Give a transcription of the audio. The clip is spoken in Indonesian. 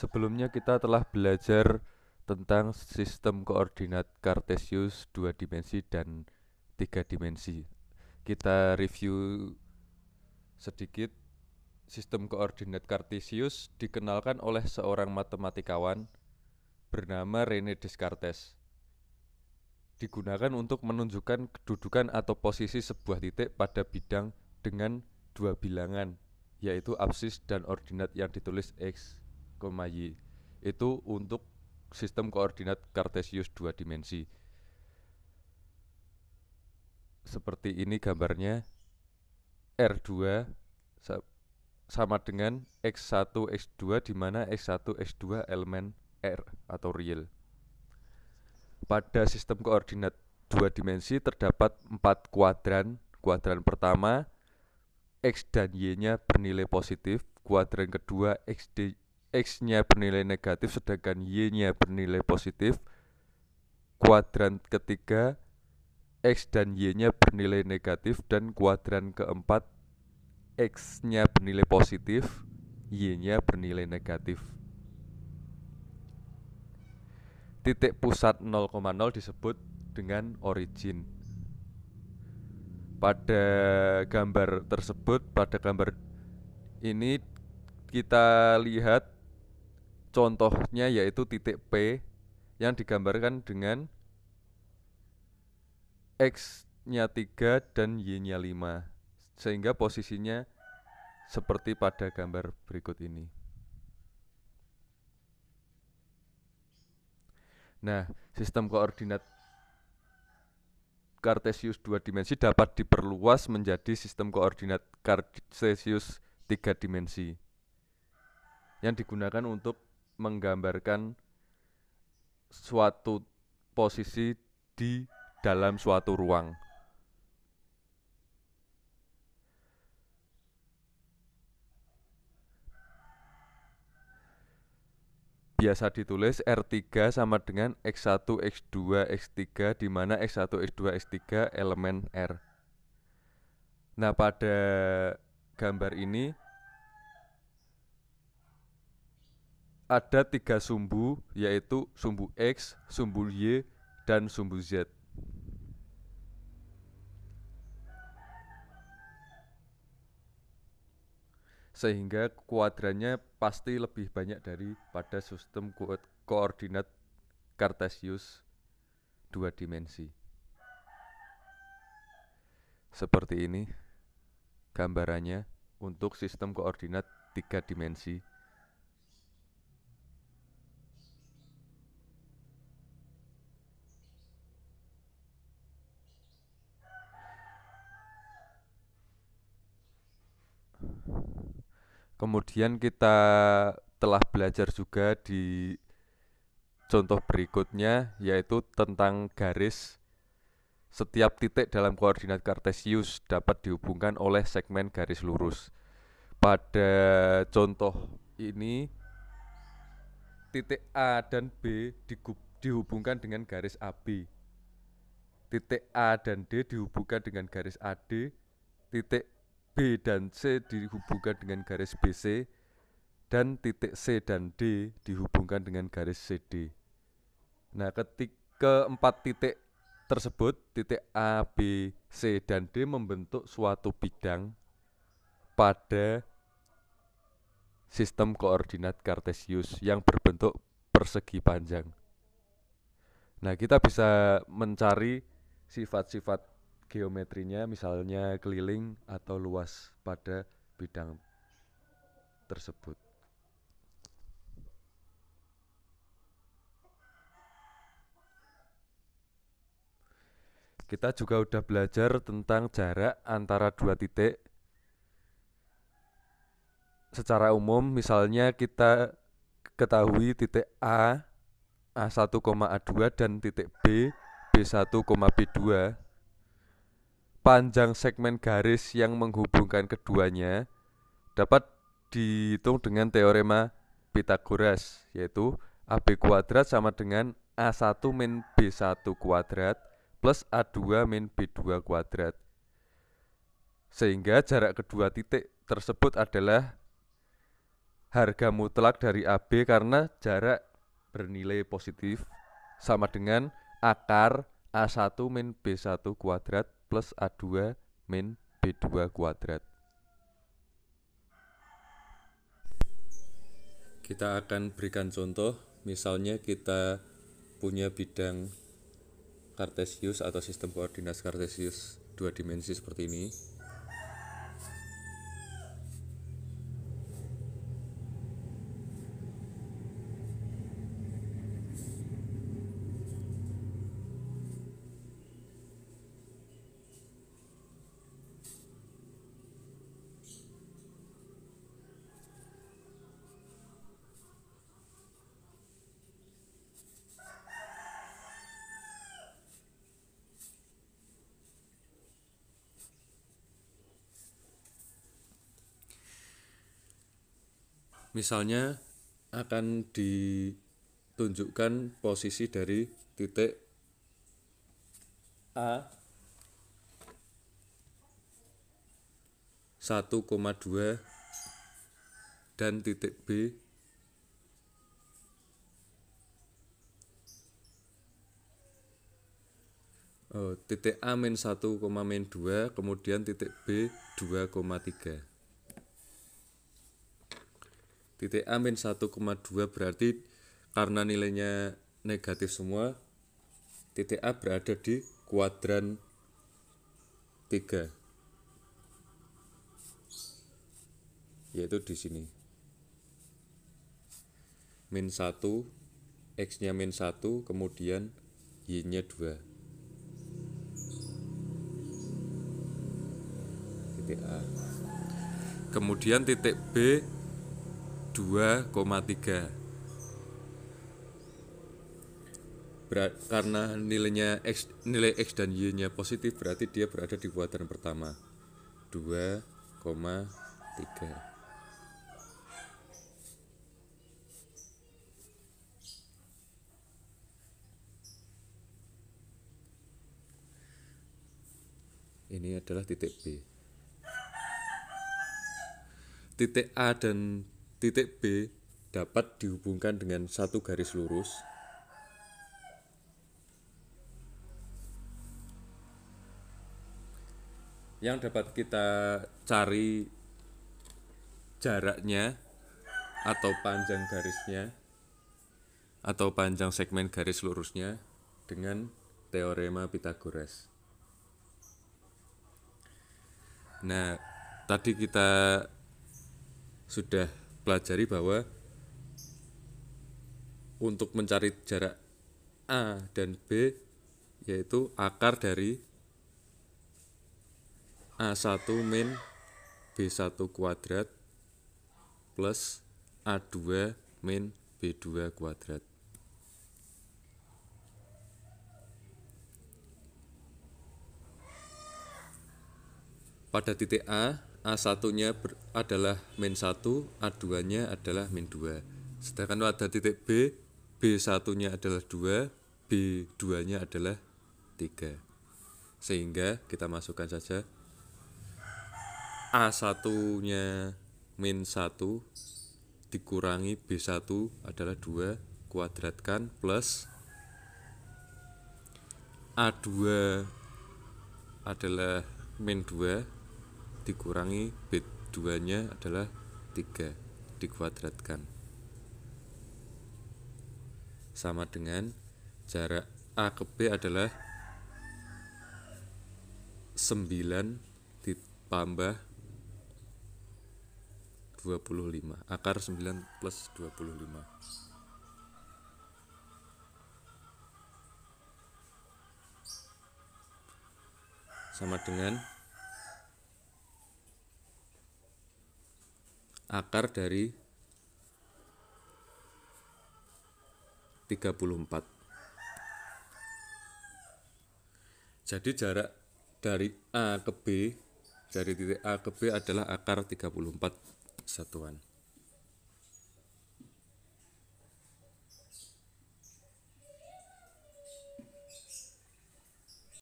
Sebelumnya kita telah belajar tentang sistem koordinat Kartesius 2 dimensi dan 3 dimensi. Kita review sedikit. Sistem koordinat Kartesius dikenalkan oleh seorang matematikawan bernama René Descartes. Digunakan untuk menunjukkan kedudukan atau posisi sebuah titik pada bidang dengan dua bilangan, yaitu absis dan ordinat yang ditulis x, y. Itu untuk sistem koordinat Kartesius 2 dimensi. Seperti ini gambarnya. R2 sama dengan X1, X2, di mana X1, X2 elemen R atau real. Pada sistem koordinat 2 dimensi terdapat 4 kuadran. Kuadran pertama, X dan Y-nya bernilai positif. Kuadran kedua, X-nya bernilai negatif sedangkan Y-nya bernilai positif. Kuadran ketiga, X dan Y-nya bernilai negatif. Dan kuadran keempat, X-nya bernilai positif, Y-nya bernilai negatif. Titik pusat 0,0 disebut dengan origin. Pada gambar tersebut, pada gambar ini kita lihat contohnya yaitu titik P yang digambarkan dengan X-nya 3 dan Y-nya 5, sehingga posisinya seperti pada gambar berikut ini. Nah, sistem koordinat Kartesius 2 dimensi dapat diperluas menjadi sistem koordinat Kartesius 3 dimensi yang digunakan untuk menggambarkan suatu posisi di dalam suatu ruang. Biasa ditulis R3 sama dengan X1, X2, X3, di mana X1, X2, X3 elemen R. Nah, pada gambar ini ada 3 sumbu, yaitu sumbu X, sumbu Y, dan sumbu Z. Sehingga kuadrannya pasti lebih banyak daripada sistem koordinat Kartesius 2 dimensi. Seperti ini gambarannya untuk sistem koordinat 3 dimensi. Kemudian kita telah belajar juga di contoh berikutnya, yaitu tentang garis. Setiap titik dalam koordinat Kartesius dapat dihubungkan oleh segmen garis lurus. Pada contoh ini, titik A dan B dihubungkan dengan garis AB. Titik A dan D dihubungkan dengan garis AD. Titik B dan C dihubungkan dengan garis BC, dan titik C dan D dihubungkan dengan garis CD. Nah, keempat titik tersebut, titik A, B, C, dan D membentuk suatu bidang pada sistem koordinat Kartesius yang berbentuk persegi panjang. Nah, kita bisa mencari sifat-sifat geometrinya, misalnya keliling atau luas pada bidang tersebut. Kita juga udah belajar tentang jarak antara dua titik. Secara umum, misalnya kita ketahui titik A, A1, A2, dan titik B, B1, B2. Panjang segmen garis yang menghubungkan keduanya dapat dihitung dengan teorema Pythagoras, yaitu AB kuadrat sama dengan A1 min B1 kuadrat plus A2 min B2 kuadrat. Sehingga jarak kedua titik tersebut adalah harga mutlak dari AB karena jarak bernilai positif sama dengan akar A1 min B1 kuadrat plus A2 min B2 kuadrat. Kita akan berikan contoh, misalnya kita punya bidang kartesius atau sistem koordinat kartesius 2 dimensi seperti ini. Misalnya akan ditunjukkan posisi dari titik A 1,2 dan titik B titik A min 1, min 2, kemudian titik B 2,3. Titik A min 1,2 berarti karena nilainya negatif semua, titik A berada di kuadran 3, yaitu di sini. Min 1, X-nya min 1, kemudian Y-nya 2. Titik A. Kemudian titik B 2,3. Karena nilai X dan Y-nya positif, berarti dia berada di kuadran pertama. 2,3. Ini adalah titik B. Titik A dan titik B dapat dihubungkan dengan satu garis lurus. Yang dapat kita cari jaraknya atau panjang garisnya atau panjang segmen garis lurusnya dengan teorema Pythagoras. Nah, tadi kita sudah pelajari bahwa untuk mencari jarak A dan B yaitu akar dari A1 min B1 kuadrat plus A2 min B2 kuadrat. Pada titik A, A1-nya adalah min 1, A2-nya adalah min 2. Sedangkan pada titik B, B1-nya adalah 2, B2-nya adalah 3. Sehingga kita masukkan saja A1-nya min 1 dikurangi B1 adalah 2, kuadratkan plus A2 adalah min 2 dikurangi B2-nya adalah 3, dikuadratkan. Sama dengan jarak A ke B adalah 9 ditambah 25. Akar 9 plus 25. Sama dengan akar dari 34. Jadi jarak dari A ke B, dari titik A ke B adalah akar 34 satuan.